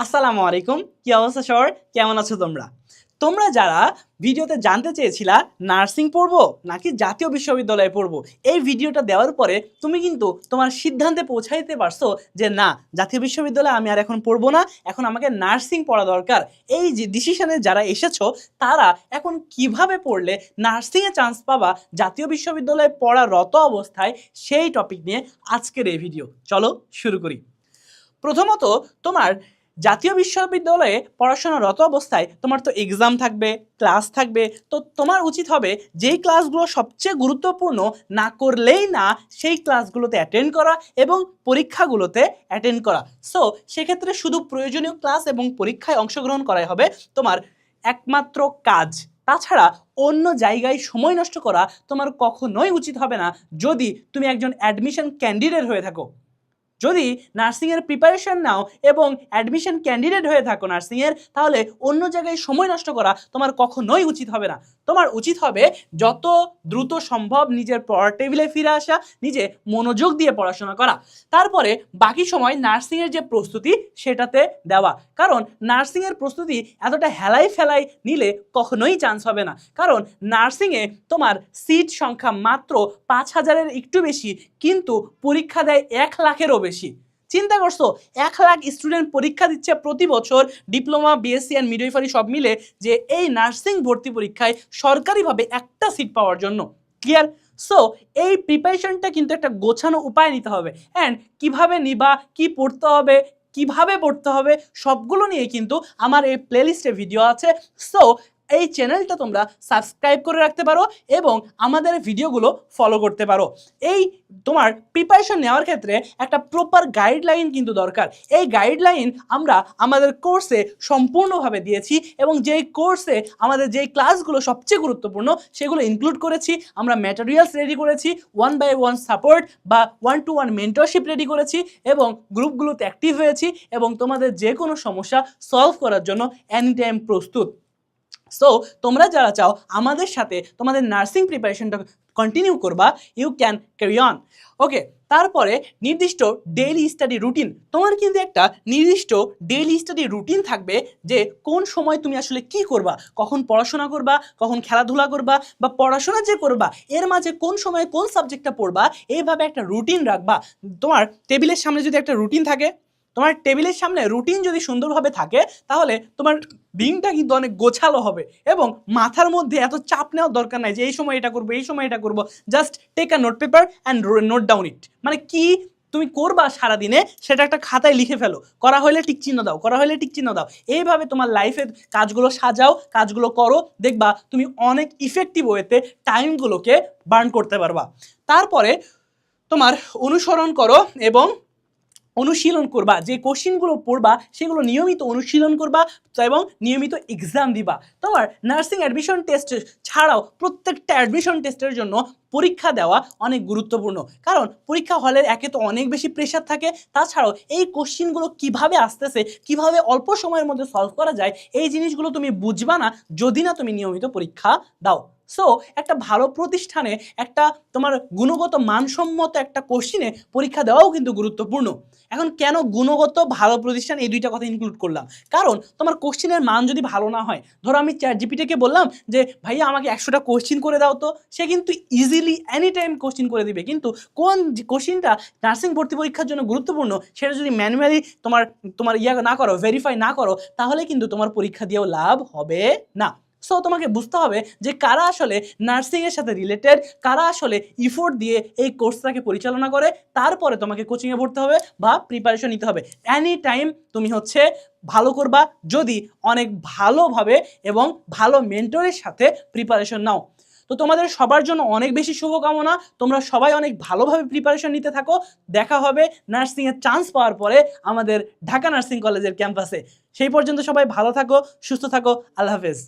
আসসালামু আলাইকুম, কি অবস্থা সবার? কেমন আছো তোমরা? তোমরা যারা ভিডিওতে জানতে চেয়েছিলা নার্সিং পড়বো নাকি জাতীয় বিশ্ববিদ্যালয়ে পড়বো, এই ভিডিওটা দেওয়ার পরে তুমি কিন্তু তোমার সিদ্ধান্তে পৌঁছাইতে পারছো যে না, জাতীয় বিশ্ববিদ্যালয়ে আমি আর এখন পড়বো না, এখন আমাকে নার্সিং পড়া দরকার। এই যে ডিসিশনে যারা এসেছো তারা এখন কিভাবে পড়লে নার্সিংয়ে চান্স পাবা জাতীয় বিশ্ববিদ্যালয়ে পড়ারত অবস্থায়, সেই টপিক নিয়ে আজকের এই ভিডিও। চলো শুরু করি। প্রথমত, তোমার জাতীয় বিশ্ববিদ্যালয়ে পড়াশোনারত অবস্থায় তোমার তো এক্সাম থাকবে, ক্লাস থাকবে। তো তোমার উচিত হবে যেই ক্লাসগুলো সবচেয়ে গুরুত্বপূর্ণ, না করলেই না সেই ক্লাসগুলোতে অ্যাটেন্ড করা এবং পরীক্ষাগুলোতে অ্যাটেন্ড করা। সো সেক্ষেত্রে শুধু প্রয়োজনীয় ক্লাস এবং পরীক্ষায় অংশগ্রহণ করাই হবে তোমার একমাত্র কাজ। তাছাড়া অন্য জায়গায় সময় নষ্ট করা তোমার কখনোই উচিত হবে না যদি তুমি একজন অ্যাডমিশন ক্যান্ডিডেট হয়ে থাকো। যদি নার্সিংয়ের প্রিপারেশন নাও এবং অ্যাডমিশন ক্যান্ডিডেট হয়ে থাকো নার্সিংয়ের, তাহলে অন্য জায়গায় সময় নষ্ট করা তোমার কখনোই উচিত হবে না। তোমার উচিত হবে যত দ্রুত সম্ভব নিজের পড়ার টেবিলে ফিরে আসা, নিজে মনোযোগ দিয়ে পড়াশোনা করা, তারপরে বাকি সময় নার্সিংয়ের যে প্রস্তুতি সেটাতে দেওয়া। কারণ নার্সিংয়ের প্রস্তুতি এতটা হেলাই ফেলাই নিলে কখনোই চান্স হবে না। কারণ নার্সিংয়ে তোমার সিট সংখ্যা মাত্র 5,000-এর একটু বেশি, কিন্তু পরীক্ষা দেয় 1,00,000-এরও বেশি। চিন্তা করছো, 1,00,000 স্টুডেন্ট পরীক্ষা দিচ্ছে প্রতি বছর, ডিপ্লোমা, বিএসসি অ্যান্ড মিডওয়াইফারি সব মিলে, যে এই নার্সিং ভর্তি পরীক্ষায় সরকারিভাবে একটা সিট পাওয়ার জন্য। ক্লিয়ার? সো এই প্রিপারেশনটা কিন্তু একটা গোছানো উপায় নিতে হবে। অ্যান্ড কিভাবে নিবা, কি পড়তে হবে, কিভাবে পড়তে হবে, সবগুলো নিয়ে কিন্তু আমার এই প্লেলিস্টে ভিডিও আছে। সো এই চ্যানেলটা তোমরা সাবস্ক্রাইব করে রাখতে পারো এবং আমাদের ভিডিওগুলো ফলো করতে পারো। এই তোমার প্রিপারেশন নেওয়ার ক্ষেত্রে একটা প্রপার গাইডলাইন কিন্তু দরকার। এই গাইডলাইন আমরা আমাদের কোর্সে সম্পূর্ণভাবে দিয়েছি এবং যেই কোর্সে আমাদের যেই ক্লাসগুলো সবচেয়ে গুরুত্বপূর্ণ সেগুলো ইনক্লুড করেছি। আমরা ম্যাটেরিয়ালস রেডি করেছি, 1-by-1 সাপোর্ট বা 1-to-1 মেন্টরশিপ রেডি করেছি এবং গ্রুপগুলোতে অ্যাক্টিভ হয়েছি এবং তোমাদের যে কোনো সমস্যা সলভ করার জন্য এনি টাইম প্রস্তুত। সো তোমরা যারা চাও আমাদের সাথে তোমাদের নার্সিং প্রিপারেশনটা কন্টিনিউ করবা, ইউ ক্যান ক্যারি অন। ওকে, তারপরে নির্দিষ্ট ডেইলি স্টাডি রুটিন। তোমার কিন্তু একটা নির্দিষ্ট ডেইলি স্টাডি রুটিন থাকবে যে কোন সময় তুমি আসলে কি করবা, কখন পড়াশোনা করবা, কখন খেলাধুলা করবা, বা পড়াশোনা যে করবা এর মাঝে কোন সময় কোন সাবজেক্টটা পড়বা, এইভাবে একটা রুটিন রাখবা। তোমার টেবিলের সামনে যদি একটা রুটিন থাকে, তোমার টেবিলের সামনে রুটিন যদি সুন্দরভাবে থাকে, তাহলে তোমার দিনটা কিন্তু অনেক গোছালো হবে এবং মাথার মধ্যে এত চাপ নেওয়ার দরকার নাই যে এই সময় এটা করবো, এই সময় এটা করবো। Just take a note paper and note down it. মানে কি তুমি করবা সারাদিনে সেটা একটা খাতায় লিখে ফেলো, করা হলে টিক চিহ্ন দাও, করা হলে টিক চিহ্ন দাও। এইভাবে তোমার লাইফের কাজগুলো সাজাও, কাজগুলো করো, দেখবা তুমি অনেক ইফেক্টিভ ওয়েতে টাইমগুলোকে বার্ন করতে পারবা। তারপরে তোমার অনুসরণ করো এবং অনুশীলন করবা, যে কোশ্চিনগুলো পড়বা সেগুলো নিয়মিত অনুশীলন করবা এবং নিয়মিত এক্সাম দিবা। তোমার নার্সিং অ্যাডমিশন টেস্ট ছাড়াও প্রত্যেকটা অ্যাডমিশন টেস্টের জন্য পরীক্ষা দেওয়া অনেক গুরুত্বপূর্ণ। কারণ পরীক্ষা হলের একে তো অনেক বেশি প্রেশার থাকে, তাছাড়াও এই কোশ্চিনগুলো কিভাবে আসতেছে, কিভাবে অল্প সময়ের মধ্যে সলভ করা যায়, এই জিনিসগুলো তুমি বুঝবা না যদি না তুমি নিয়মিত পরীক্ষা দাও। সো একটা ভালো প্রতিষ্ঠানে একটা তোমার গুণগত মানসম্মত একটা কোশ্চিনে পরীক্ষা দেওয়াও কিন্তু গুরুত্বপূর্ণ। এখন কেন গুণগত ভালো প্রতিষ্ঠান এই দুইটা কথা ইনক্লুড করলাম? কারণ তোমার কোশ্চিনের মান যদি ভালো না হয়, ধরো আমি চ্যাটজিপিটিকে বললাম যে ভাইয়া আমাকে 100টা কোশ্চিন করে দাও, তো সে কিন্তু ইজিলি এনি টাইম কোশ্চিন করে দিবে, কিন্তু কোন কোশ্চিনটা নার্সিং ভর্তি পরীক্ষার জন্য গুরুত্বপূর্ণ সেটা যদি ম্যানুয়ালি তোমার তোমার না করো, ভেরিফাই না করো, তাহলে কিন্তু তোমার পরীক্ষা দিয়েও লাভ হবে না। সো তোমাকে বুঝতে হবে যে কারা আসলে নার্সিংয়ের সাথে রিলেটেড, কারা আসলে ইফোর্ট দিয়ে এই কোর্সটাকে পরিচালনা করে, তারপরে তোমাকে কোচিংয়ে পড়তে হবে বা প্রিপারেশন নিতে হবে। এনি টাইম তুমি হচ্ছে ভালো করবা যদি অনেক ভালোভাবে এবং ভালো মেন্টরের সাথে প্রিপারেশন নাও। তো তোমাদের সবার জন্য অনেক বেশি শুভকামনা, তোমরা সবাই অনেক ভালোভাবে প্রিপারেশন নিতে থাকো। দেখা হবে নার্সিংয়ের চান্স পাওয়ার পরে আমাদের ঢাকা নার্সিং কলেজের ক্যাম্পাসে। সেই পর্যন্ত সবাই ভালো থাকো, সুস্থ থাকো, আল্লাহ হাফেজ।